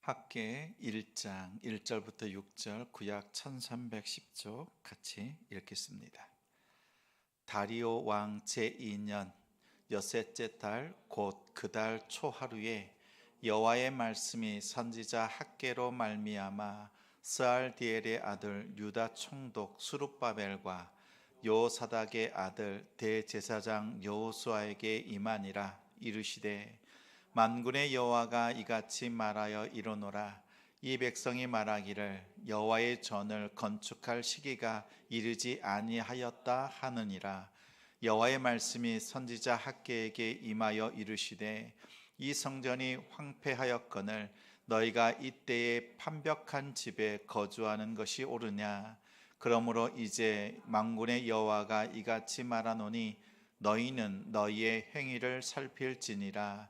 학계 1장 1절부터 6절 구약 1310쪽 같이 읽겠습니다. 다리오 왕 제2년 여섯째 달 곧 그 달 초하루에 여호와의 말씀이 선지자 학계로 말미암아 스알디엘의 아들 유다 총독 수룹바벨과 요사닥의 아들 대제사장 여호수아에게 임하니라. 이르시되 만군의 여호와가 이같이 말하여 이르노라. 이 백성이 말하기를 여호와의 전을 건축할 시기가 이르지 아니하였다 하느니라. 여호와의 말씀이 선지자 학계에게 임하여 이르시되 이 성전이 황폐하였거늘 너희가 이때에 판벽한 집에 거주하는 것이 옳으냐. 그러므로 이제 만군의 여호와가 이같이 말하노니 너희는 너희의 행위를 살필지니라.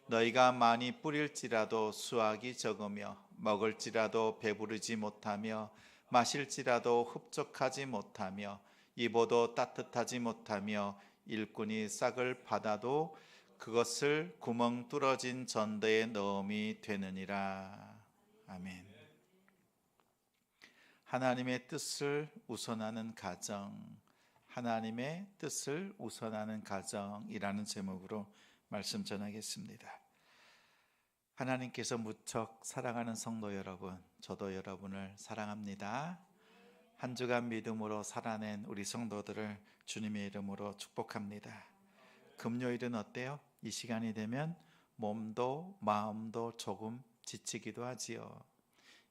너희가 많이 뿌릴지라도 수확이 적으며 먹을지라도 배부르지 못하며 마실지라도 흡족하지 못하며 입어도 따뜻하지 못하며 일꾼이 싹을 받아도 그것을 구멍 뚫어진 전대에 넣음이 되느니라. 아멘. 하나님의 뜻을 우선하는 가정, 하나님의 뜻을 우선하는 가정이라는 제목으로 말씀 전하겠습니다. 하나님께서 무척 사랑하는 성도 여러분, 저도 여러분을 사랑합니다. 한 주간 믿음으로 살아낸 우리 성도들을 주님의 이름으로 축복합니다. 금요일은 어때요? 이 시간이 되면 몸도 마음도 조금 지치기도 하지요.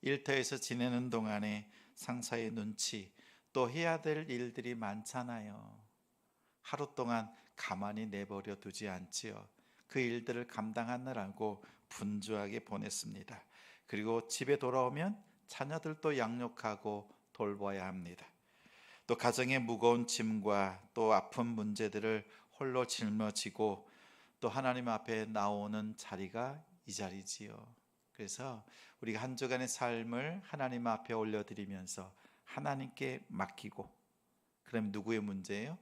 일터에서 지내는 동안에 상사의 눈치, 또 해야 될 일들이 많잖아요. 하루 동안 가만히 내버려 두지 않지요. 그 일들을 감당하느라고 분주하게 보냈습니다. 그리고 집에 돌아오면 자녀들도 양육하고 돌봐야 합니다. 또 가정의 무거운 짐과 또 아픈 문제들을 홀로 짊어지고 또 하나님 앞에 나오는 자리가 이 자리지요. 그래서 우리가 한 주간의 삶을 하나님 앞에 올려드리면서 하나님께 맡기고, 그럼 누구의 문제예요?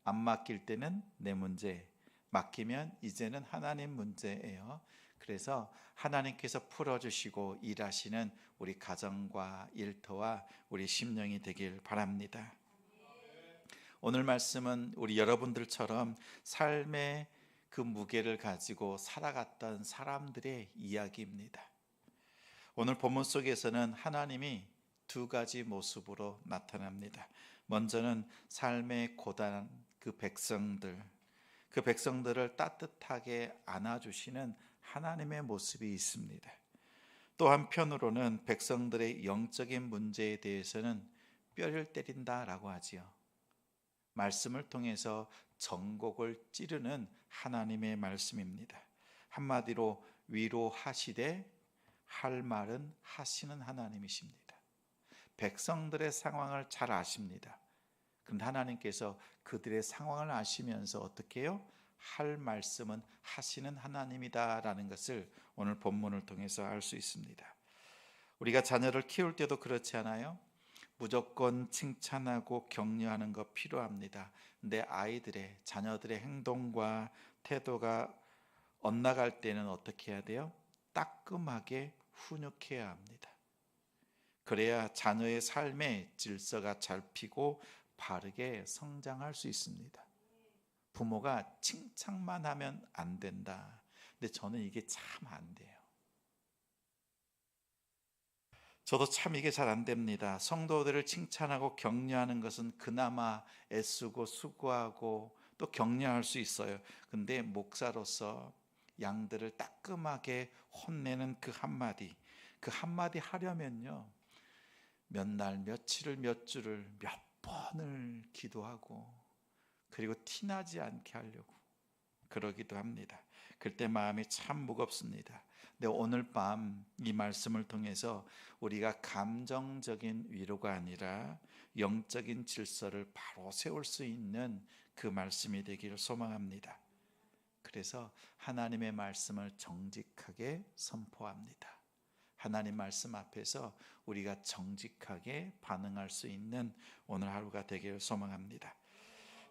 안 맡길 때는 내 문제, 맡기면 이제는 하나님 문제예요. 그래서 하나님께서 풀어주시고 일하시는 우리 가정과 일터와 우리 심령이 되길 바랍니다. 오늘 말씀은 우리 여러분들처럼 삶의 그 무게를 가지고 살아갔던 사람들의 이야기입니다. 오늘 본문 속에서는 하나님이 두 가지 모습으로 나타납니다. 먼저는 삶의 고단한 그 백성들을 따뜻하게 안아주시는 하나님의 모습이 있습니다. 또 한편으로는 백성들의 영적인 문제에 대해서는 뼈를 때린다라고 하지요. 말씀을 통해서 전곡을 찌르는 하나님의 말씀입니다. 한마디로 위로하시되 할 말은 하시는 하나님이십니다. 백성들의 상황을 잘 아십니다. 그런데 하나님께서 그들의 상황을 아시면서 어떻게 해요? 할 말씀은 하시는 하나님이다라는 것을 오늘 본문을 통해서 알 수 있습니다. 우리가 자녀를 키울 때도 그렇지 않아요? 무조건 칭찬하고 격려하는 거 필요합니다. 근데 아이들의, 자녀들의 행동과 태도가 엇나갈 때는 어떻게 해야 돼요? 따끔하게 훈육해야 합니다. 그래야 자녀의 삶의 질서가 잘 피고 바르게 성장할 수 있습니다. 부모가 칭찬만 하면 안 된다. 근데 저는 이게 참 안 돼요. 저도 참 이게 잘 안 됩니다. 성도들을 칭찬하고 격려하는 것은 그나마 애쓰고 수고하고 또 격려할 수 있어요. 근데 목사로서 양들을 따끔하게 혼내는 그 한마디 하려면요, 몇 날, 며칠을, 몇 주를, 몇 번을 기도하고, 그리고 티나지 않게 하려고 그러기도 합니다. 그때 마음이 참 무겁습니다. 근데 오늘 밤 이 말씀을 통해서 우리가 감정적인 위로가 아니라 영적인 질서를 바로 세울 수 있는 그 말씀이 되기를 소망합니다. 그래서 하나님의 말씀을 정직하게 선포합니다. 하나님 말씀 앞에서 우리가 정직하게 반응할 수 있는 오늘 하루가 되기를 소망합니다.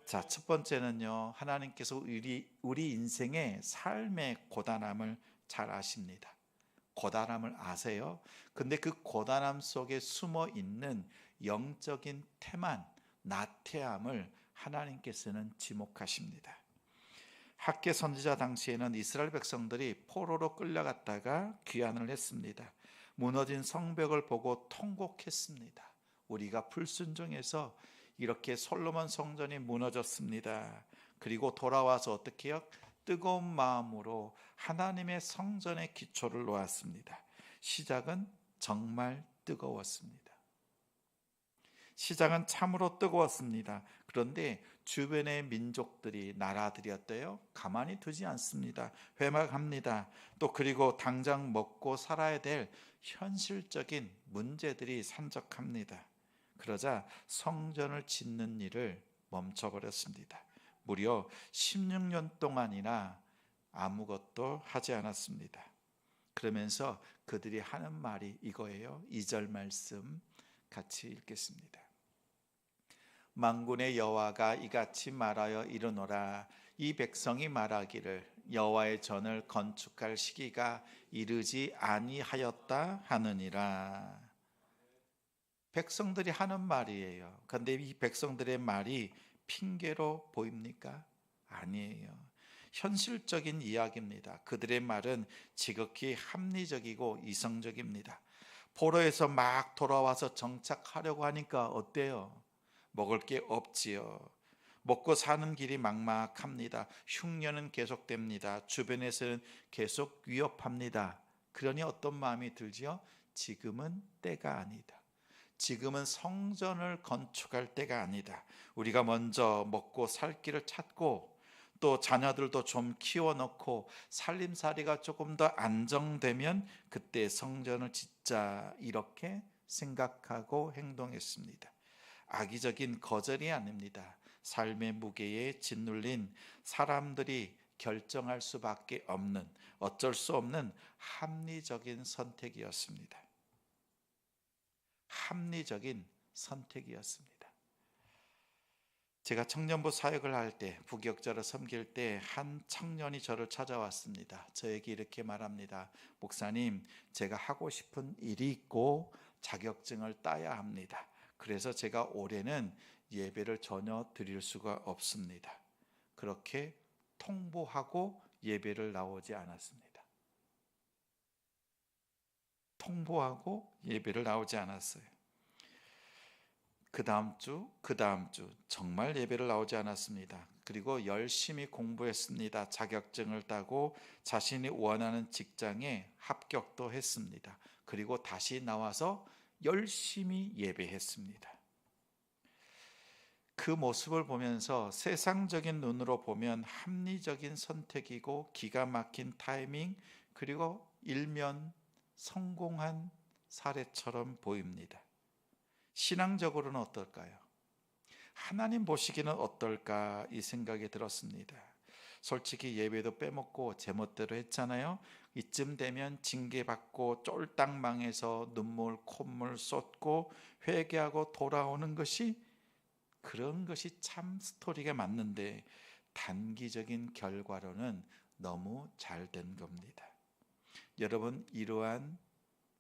자, 첫 번째는요, 하나님께서 우리 인생의 삶의 고단함을 잘 아십니다. 고단함을 아세요? 근데 그 고단함 속에 숨어 있는 영적인 태만, 나태함을 하나님께서는 지목하십니다. 학개 선지자 당시에는 이스라엘 백성들이 포로로 끌려갔다가 귀환을 했습니다. 무너진 성벽을 보고 통곡했습니다. 우리가 불순종해서 이렇게 솔로몬 성전이 무너졌습니다. 그리고 돌아와서 어떻게 해요? 뜨거운 마음으로 하나님의 성전의 기초를 놓았습니다. 시작은 정말 뜨거웠습니다. 시작은 참으로 뜨거웠습니다. 그런데 주변의 민족들이, 나라들이 어때요? 가만히 두지 않습니다. 회막합니다. 또 그리고 당장 먹고 살아야 될 현실적인 문제들이 산적합니다. 그러자 성전을 짓는 일을 멈춰버렸습니다. 무려 16년 동안이나 아무것도 하지 않았습니다. 그러면서 그들이 하는 말이 이거예요. 2절 말씀 같이 읽겠습니다. 만군의 여호와가 이같이 말하여 이르노라. 이 백성이 말하기를 여호와의 전을 건축할 시기가 이르지 아니하였다 하느니라. 백성들이 하는 말이에요. 그런데 이 백성들의 말이 핑계로 보입니까? 아니에요. 현실적인 이야기입니다. 그들의 말은 지극히 합리적이고 이성적입니다. 포로에서 막 돌아와서 정착하려고 하니까 어때요? 먹을 게 없지요. 먹고 사는 길이 막막합니다. 흉년은 계속됩니다. 주변에서는 계속 위협합니다. 그러니 어떤 마음이 들지요? 지금은 때가 아니다. 지금은 성전을 건축할 때가 아니다. 우리가 먼저 먹고 살 길을 찾고 또 자녀들도 좀 키워놓고 살림살이가 조금 더 안정되면 그때 성전을 짓자, 이렇게 생각하고 행동했습니다. 악의적인 거절이 아닙니다. 삶의 무게에 짓눌린 사람들이 결정할 수밖에 없는, 어쩔 수 없는 합리적인 선택이었습니다. 합리적인 선택이었습니다. 제가 청년부 사역을 할 때, 부격자를 섬길 때 한 청년이 저를 찾아왔습니다. 저에게 이렇게 말합니다. 목사님, 제가 하고 싶은 일이 있고 자격증을 따야 합니다. 그래서 제가 올해는 예배를 전혀 드릴 수가 없습니다. 그렇게 통보하고 예배를 나오지 않았습니다. 통보하고 예배를 나오지 않았어요. 그 다음 주 정말 예배를 나오지 않았습니다. 그리고 열심히 공부했습니다. 자격증을 따고 자신이 원하는 직장에 합격도 했습니다. 그리고 다시 나와서 열심히 예배했습니다. 그 모습을 보면서 세상적인 눈으로 보면 합리적인 선택이고 기가 막힌 타이밍, 그리고 일면 성공한 사례처럼 보입니다. 신앙적으로는 어떨까요? 하나님 보시기는 어떨까, 이 생각이 들었습니다. 솔직히 예배도 빼먹고 제멋대로 했잖아요. 이쯤 되면 징계받고 쫄딱 망해서 눈물 콧물 쏟고 회개하고 돌아오는 것이, 그런 것이 참 스토리가 맞는데 단기적인 결과로는 너무 잘 된 겁니다. 여러분, 이러한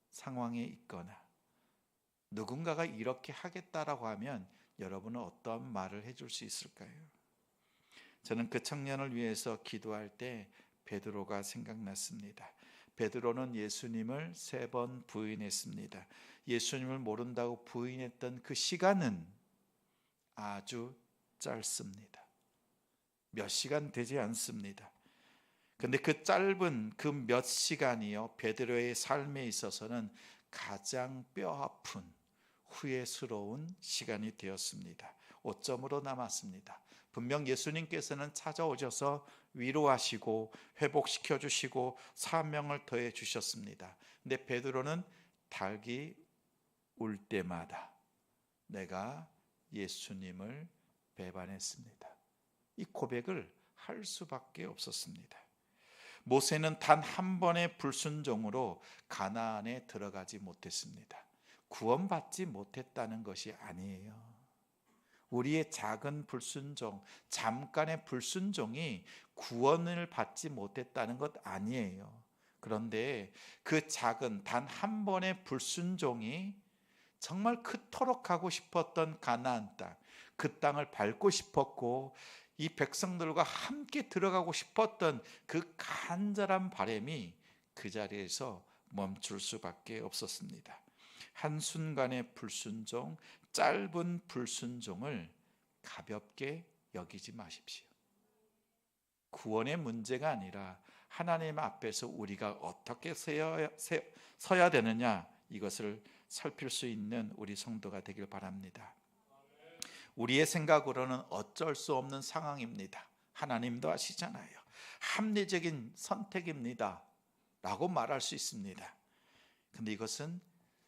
상황에 있거나 누군가가 이렇게 하겠다라고 하면 여러분은 어떤 말을 해줄 수 있을까요? 저는 그 청년을 위해서 기도할 때 베드로가 생각났습니다. 베드로는 예수님을 3번 부인했습니다. 예수님을 모른다고 부인했던 그 시간은 아주 짧습니다. 몇 시간 되지 않습니다. 근데 그 짧은 그 몇 시간이요, 베드로의 삶에 있어서는 가장 뼈아픈 후회스러운 시간이 되었습니다. 오점으로 남았습니다. 분명 예수님께서는 찾아오셔서 위로하시고 회복시켜 주시고 사명을 더해 주셨습니다. 근데 베드로는 닭이 울 때마다 내가 예수님을 배반했습니다. 이 고백을 할 수밖에 없었습니다. 모세는 단 한 번의 불순종으로 가나안에 들어가지 못했습니다. 구원받지 못했다는 것이 아니에요. 우리의 작은 불순종, 잠깐의 불순종이 구원을 받지 못했다는 것 아니에요. 그런데 그 작은 단 한 번의 불순종이 정말 그토록 가고 싶었던 가나안 땅, 그 땅을 밟고 싶었고 이 백성들과 함께 들어가고 싶었던 그 간절한 바람이 그 자리에서 멈출 수밖에 없었습니다. 한순간의 불순종, 짧은 불순종을 가볍게 여기지 마십시오. 구원의 문제가 아니라 하나님 앞에서 우리가 어떻게 서야 되느냐, 이것을 살필 수 있는 우리 성도가 되길 바랍니다. 우리의 생각으로는 어쩔 수 없는 상황입니다. 하나님도 아시잖아요. 합리적인 선택입니다 라고 말할 수 있습니다. 근데 이것은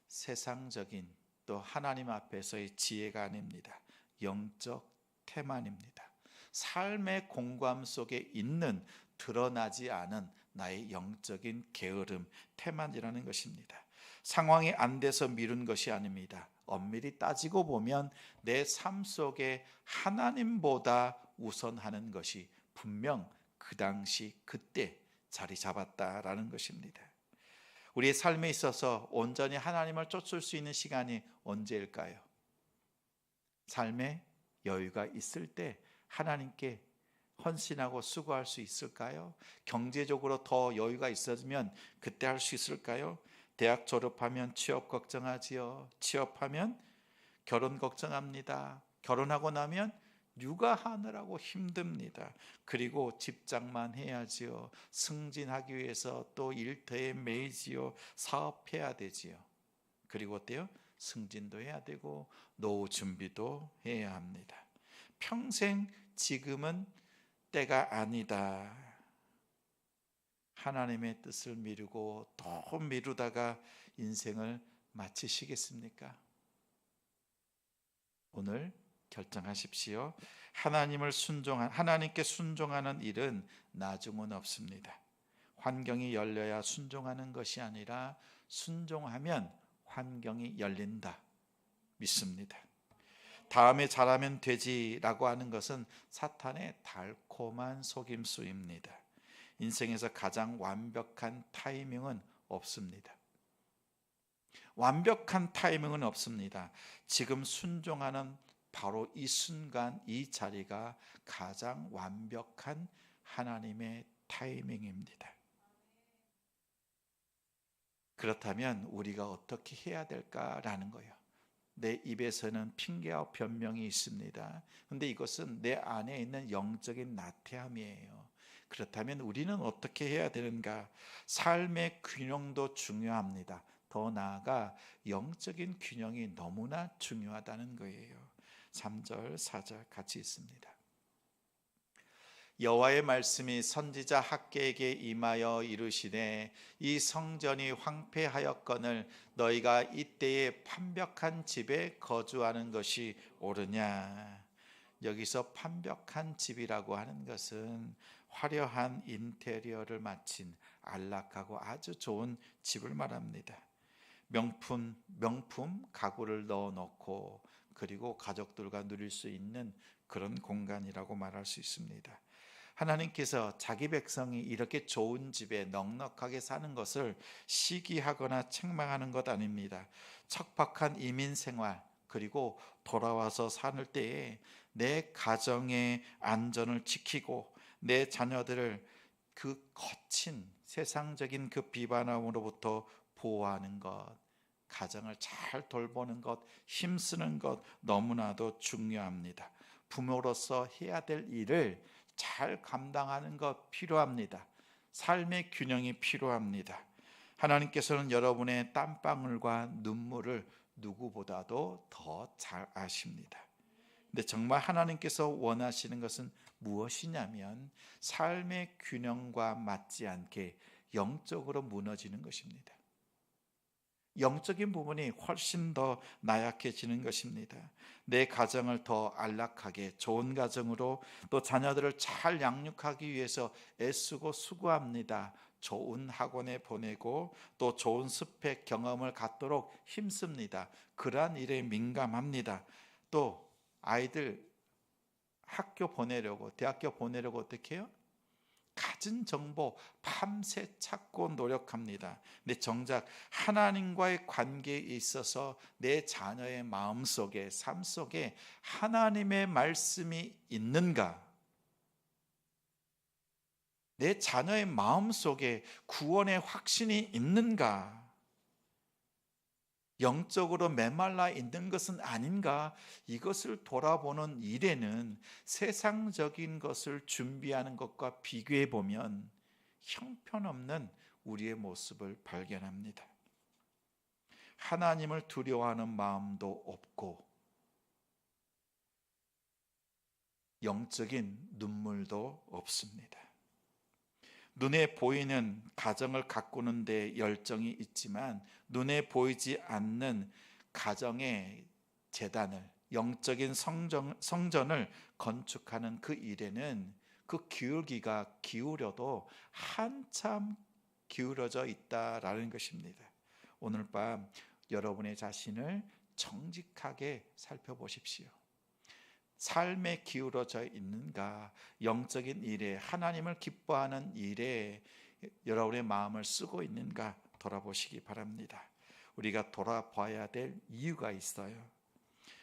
세상적인 또 하나님 앞에서의 지혜가 아닙니다. 영적 태만입니다. 삶의 공고함 속에 있는 드러나지 않은 나의 영적인 게으름, 태만이라는 것입니다. 상황이 안 돼서 미룬 것이 아닙니다. 엄밀히 따지고 보면 내 삶 속에 하나님보다 우선하는 것이 분명 그 당시 그때 자리 잡았다라는 것입니다. 우리의 삶에 있어서 온전히 하나님을 쫓을 수 있는 시간이 언제일까요? 삶에 여유가 있을 때 하나님께 헌신하고 수고할 수 있을까요? 경제적으로 더 여유가 있어지면 그때 할 수 있을까요? 대학 졸업하면 취업 걱정하지요. 취업하면 결혼 걱정합니다. 결혼하고 나면 육아하느라고 힘듭니다. 그리고 집장만 해야지요. 승진하기 위해서 또 일터에 매이지요. 사업해야 되지요. 그리고 어때요? 승진도 해야 되고 노후 준비도 해야 합니다. 평생 지금은 때가 아니다. 하나님의 뜻을 미루고 더 미루다가 인생을 마치시겠습니까? 오늘 결정하십시오. 하나님께 순종하는 일은 나중은 없습니다. 환경이 열려야 순종하는 것이 아니라 순종하면 환경이 열린다 믿습니다. 다음에 잘하면 되지라고 하는 것은 사탄의 달콤한 속임수입니다. 인생에서 가장 완벽한 타이밍은 없습니다. 완벽한 타이밍은 없습니다. 지금 순종하는 바로 이 순간, 이 자리가 가장 완벽한 하나님의 타이밍입니다. 그렇다면 우리가 어떻게 해야 될까라는 거예요. 내 입에서는 핑계와 변명이 있습니다. 그런데 이것은 내 안에 있는 영적인 나태함이에요. 그렇다면 우리는 어떻게 해야 되는가? 삶의 균형도 중요합니다. 더 나아가 영적인 균형이 너무나 중요하다는 거예요. 3절, 4절 같이 있습니다. 여호와의 말씀이 선지자 학개에게 임하여 이르시되 이 성전이 황폐하였거늘 너희가 이때에 판벽한 집에 거주하는 것이 옳으냐. 여기서 판벽한 집이라고 하는 것은 화려한 인테리어를 마친 안락하고 아주 좋은 집을 말합니다. 명품 가구를 넣어놓고 그리고 가족들과 누릴 수 있는 그런 공간이라고 말할 수 있습니다. 하나님께서 자기 백성이 이렇게 좋은 집에 넉넉하게 사는 것을 시기하거나 책망하는 것 아닙니다. 척박한 이민 생활 그리고 돌아와서 사는 때에 내 가정의 안전을 지키고 내 자녀들을 그 거친 세상적인 그 비바람으로부터 보호하는 것, 가정을 잘 돌보는 것, 힘쓰는 것 너무나도 중요합니다. 부모로서 해야 될 일을 잘 감당하는 것 필요합니다. 삶의 균형이 필요합니다. 하나님께서는 여러분의 땀방울과 눈물을 누구보다도 더 잘 아십니다. 근데 정말 하나님께서 원하시는 것은 무엇이냐면 삶의 균형과 맞지 않게 영적으로 무너지는 것입니다. 영적인 부분이 훨씬 더 나약해지는 것입니다. 내 가정을 더 안락하게 좋은 가정으로 또 자녀들을 잘 양육하기 위해서 애쓰고 수고합니다. 좋은 학원에 보내고 또 좋은 스펙 경험을 갖도록 힘씁니다. 그러한 일에 민감합니다. 또 아이들 학교 보내려고 대학교 보내려고 어떻게 해요? 갖은 정보 밤새 찾고 노력합니다. 근데 정작 하나님과의 관계에 있어서 내 자녀의 마음속에, 삶 속에 하나님의 말씀이 있는가? 내 자녀의 마음속에 구원의 확신이 있는가? 영적으로 메말라 있는 것은 아닌가? 이것을 돌아보는 일에는 세상적인 것을 준비하는 것과 비교해 보면 형편없는 우리의 모습을 발견합니다. 하나님을 두려워하는 마음도 없고 영적인 눈물도 없습니다. 눈에 보이는 가정을 가꾸는 데 열정이 있지만 눈에 보이지 않는 가정의 재단을, 영적인 성전을 건축하는 그 일에는 그 기울기가 기울여도 한참 기울어져 있다라는 것입니다. 오늘 밤 여러분의 자신을 정직하게 살펴보십시오. 삶에 기울어져 있는가? 영적인 일에, 하나님을 기뻐하는 일에 여러분의 마음을 쓰고 있는가 돌아보시기 바랍니다. 우리가 돌아봐야 될 이유가 있어요.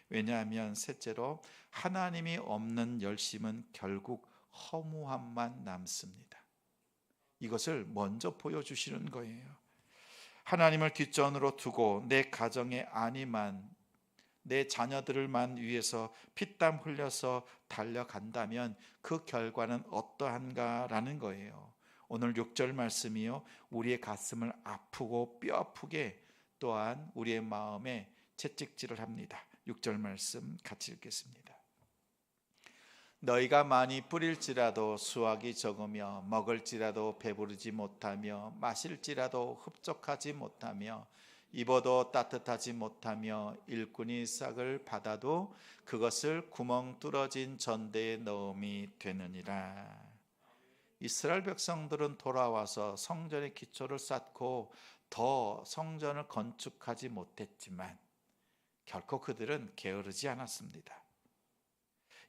왜냐하면 셋째로 하나님이 없는 열심은 결국 허무함만 남습니다. 이것을 먼저 보여주시는 거예요. 하나님을 뒷전으로 두고 내 가정의 안위만, 내 자녀들을만 위해서 피땀 흘려서 달려간다면 그 결과는 어떠한가라는 거예요. 오늘 6절 말씀이요, 우리의 가슴을 아프고 뼈 아프게 또한 우리의 마음에 채찍질을 합니다. 6절 말씀 같이 읽겠습니다. 너희가 많이 뿌릴지라도 수확이 적으며 먹을지라도 배부르지 못하며 마실지라도 흡족하지 못하며 입어도 따뜻하지 못하며 일꾼이 싹을 받아도 그것을 구멍 뚫어진 전대에 넣음이 되느니라. 이스라엘 백성들은 돌아와서 성전의 기초를 쌓고 더 성전을 건축하지 못했지만 결코 그들은 게으르지 않았습니다.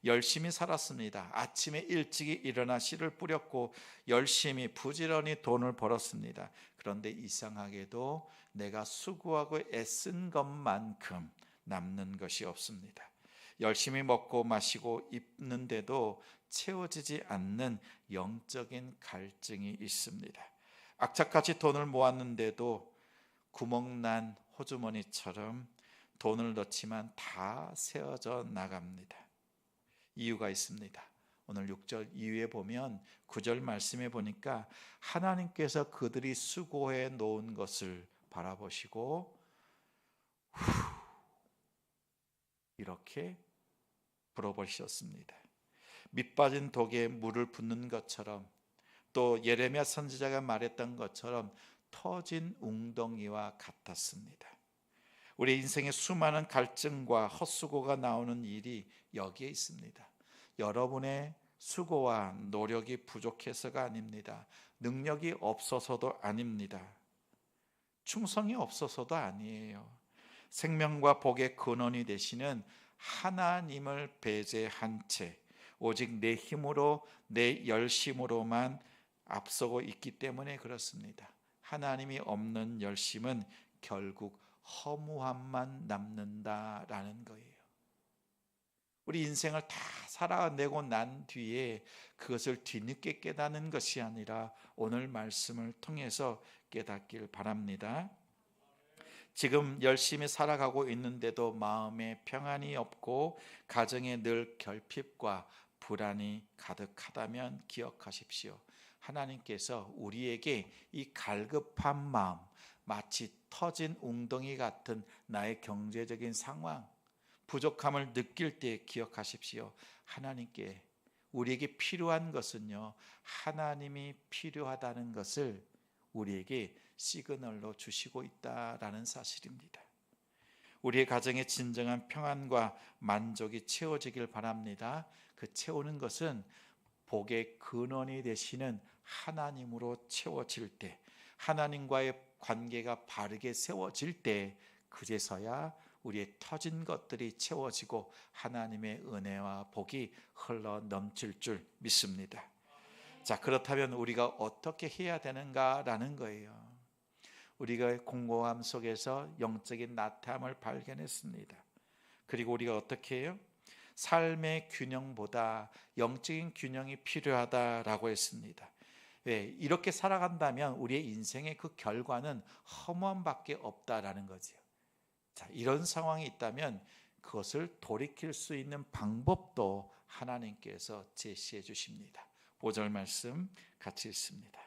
열심히 살았습니다. 아침에 일찍이 일어나 씨를 뿌렸고 열심히 부지런히 돈을 벌었습니다. 그런데 이상하게도 내가 수고하고 애쓴 것만큼 남는 것이 없습니다. 열심히 먹고 마시고 입는데도 채워지지 않는 영적인 갈증이 있습니다. 악착같이 돈을 모았는데도 구멍난 호주머니처럼 돈을 넣지만 다 세어져 나갑니다. 이유가 있습니다. 오늘 6절 이후에 보면 9절 말씀에 보니까 하나님께서 그들이 수고해 놓은 것을 바라보시고 이렇게 불어버리셨습니다. 밑빠진 독에 물을 붓는 것처럼, 또 예레미야 선지자가 말했던 것처럼 터진 웅덩이와 같았습니다. 우리 인생의 수많은 갈증과 헛수고가 나오는 일이 여기에 있습니다. 여러분의 수고와 노력이 부족해서가 아닙니다. 능력이 없어서도 아닙니다. 충성이 없어서도 아니에요. 생명과 복의 근원이 되시는 하나님을 배제한 채 오직 내 힘으로, 내 열심으로만 앞서고 있기 때문에 그렇습니다. 하나님이 없는 열심은 결국 허무함만 남는다라는 거예요. 우리 인생을 다 살아내고 난 뒤에 그것을 뒤늦게 깨닫는 것이 아니라 오늘 말씀을 통해서 깨닫길 바랍니다. 지금 열심히 살아가고 있는데도 마음에 평안이 없고 가정에 늘 결핍과 불안이 가득하다면 기억하십시오. 하나님께서 우리에게 이 갈급한 마음, 마치 터진 웅덩이 같은 나의 경제적인 상황, 부족함을 느낄 때 기억하십시오. 하나님께 우리에게 필요한 것은요, 하나님이 필요하다는 것을 우리에게 시그널로 주시고 있다라는 사실입니다. 우리의 가정에 진정한 평안과 만족이 채워지길 바랍니다. 그 채우는 것은 복의 근원이 되시는 하나님으로 채워질 때, 하나님과의 관계가 바르게 세워질 때, 그제서야 우리의 터진 것들이 채워지고 하나님의 은혜와 복이 흘러 넘칠 줄 믿습니다. 자, 그렇다면 우리가 어떻게 해야 되는가라는 거예요. 우리가 공고함 속에서 영적인 나타남을 발견했습니다. 그리고 우리가 어떻게 해요? 삶의 균형보다 영적인 균형이 필요하다라고 했습니다. 왜? 이렇게 살아간다면 우리의 인생의 그 결과는 허무함밖에 없다라는 거죠. 자, 이런 상황이 있다면 그것을 돌이킬 수 있는 방법도 하나님께서 제시해 주십니다. 5절 말씀 같이 읽습니다.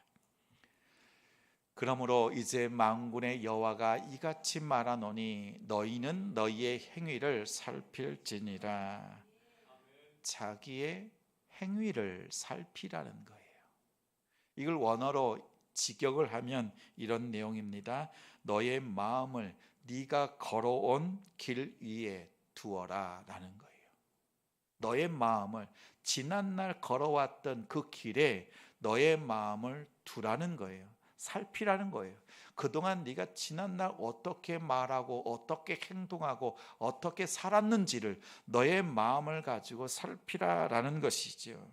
그러므로 이제 만군의 여호와가 이같이 말하노니 너희는 너희의 행위를 살필지니라. 자기의 행위를 살피라는 거예요. 이걸 원어로 직역을 하면 이런 내용입니다. 너의 마음을 네가 걸어온 길 위에 두어라 라는 거예요. 너의 마음을 지난날 걸어왔던 그 길에 너의 마음을 두라는 거예요. 살피라는 거예요. 그동안 네가 지난날 어떻게 말하고 어떻게 행동하고 어떻게 살았는지를 너의 마음을 가지고 살피라라는 것이죠.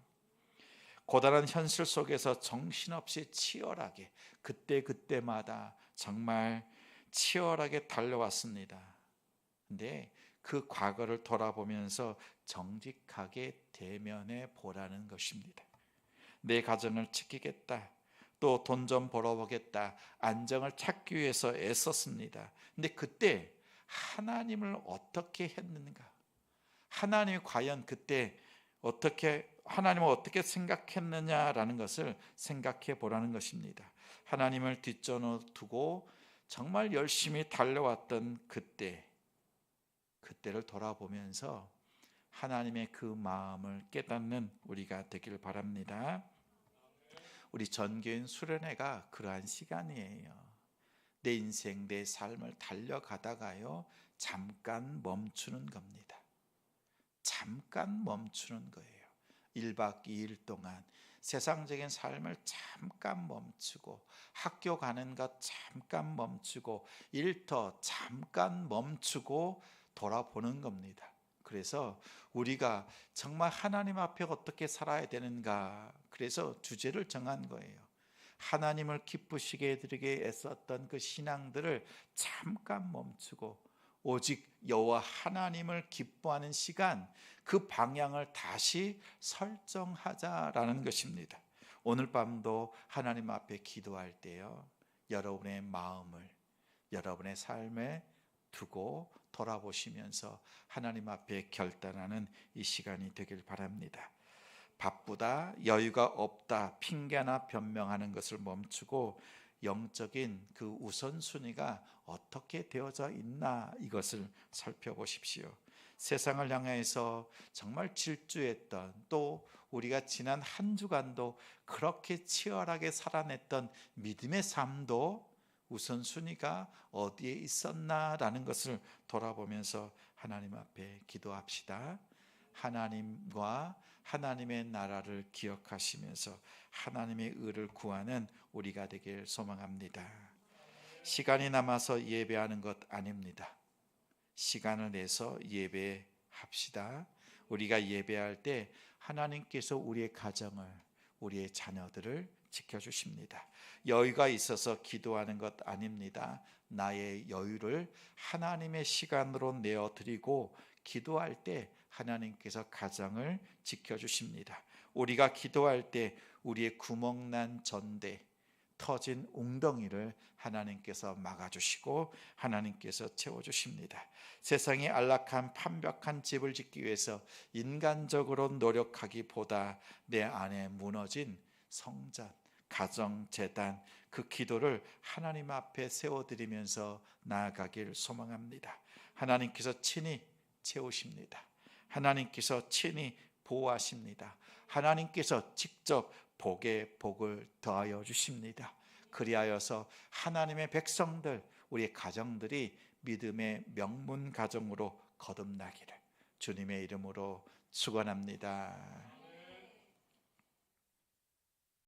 고단한 현실 속에서 정신없이 치열하게 그때마다 정말 치열하게 달려왔습니다. 근데 그 과거를 돌아보면서 정직하게 대면해 보라는 것입니다. 내 가정을 지키겠다. 또 돈 좀 벌어보겠다. 안정을 찾기 위해서 애썼습니다. 근데 그때 하나님을 어떻게 했는가? 하나님이 과연 그때 하나님을 어떻게 생각했느냐라는 것을 생각해 보라는 것입니다. 하나님을 뒷전으로 두고 정말 열심히 달려왔던 그때를 돌아보면서 하나님의 그 마음을 깨닫는 우리가 되길 바랍니다. 우리 전교인 수련회가 그러한 시간이에요. 내 인생, 내 삶을 달려가다가요, 잠깐 멈추는 겁니다. 잠깐 멈추는 거예요. 1박 2일 동안 세상적인 삶을 잠깐 멈추고, 학교 가는 것 잠깐 멈추고, 일터 잠깐 멈추고 돌아보는 겁니다. 그래서 우리가 정말 하나님 앞에 어떻게 살아야 되는가, 그래서 주제를 정한 거예요. 하나님을 기쁘시게 해드리게 애썼던 그 신앙들을 잠깐 멈추고 오직 여호와 하나님을 기뻐하는 시간, 그 방향을 다시 설정하자라는 것입니다. 오늘 밤도 하나님 앞에 기도할 때요, 여러분의 마음을, 여러분의 삶에 두고 돌아보시면서 하나님 앞에 결단하는 이 시간이 되길 바랍니다. 바쁘다, 여유가 없다, 핑계나 변명하는 것을 멈추고 영적인 그 우선순위가 어떻게 되어져 있나, 이것을 살펴보십시오. 세상을 향해서 정말 질주했던, 또 우리가 지난 한 주간도 그렇게 치열하게 살아냈던 믿음의 삶도 우선순위가 어디에 있었나라는 것을 돌아보면서 하나님 앞에 기도합시다. 하나님과 하나님의 나라를 기억하시면서 하나님의 의를 구하는 우리가 되길 소망합니다. 시간이 남아서 예배하는 것 아닙니다. 시간을 내서 예배합시다. 우리가 예배할 때 하나님께서 우리의 가정을, 우리의 자녀들을 지켜주십니다. 여유가 있어서 기도하는 것 아닙니다. 나의 여유를 하나님의 시간으로 내어드리고 기도할 때 하나님께서 가정을 지켜주십니다. 우리가 기도할 때 우리의 구멍난 전대, 터진 웅덩이를 하나님께서 막아주시고 하나님께서 채워주십니다. 세상이 안락한 판벽한 집을 짓기 위해서 인간적으로 노력하기보다 내 안에 무너진 성전, 가정, 재단, 그 기도를 하나님 앞에 세워드리면서 나아가길 소망합니다. 하나님께서 친히 채우십니다. 하나님께서 친히 보호하십니다. 하나님께서 직접 복에 복을 더하여 주십니다. 그리하여서 하나님의 백성들, 우리의 가정들이 믿음의 명문 가정으로 거듭나기를 주님의 이름으로 축원합니다.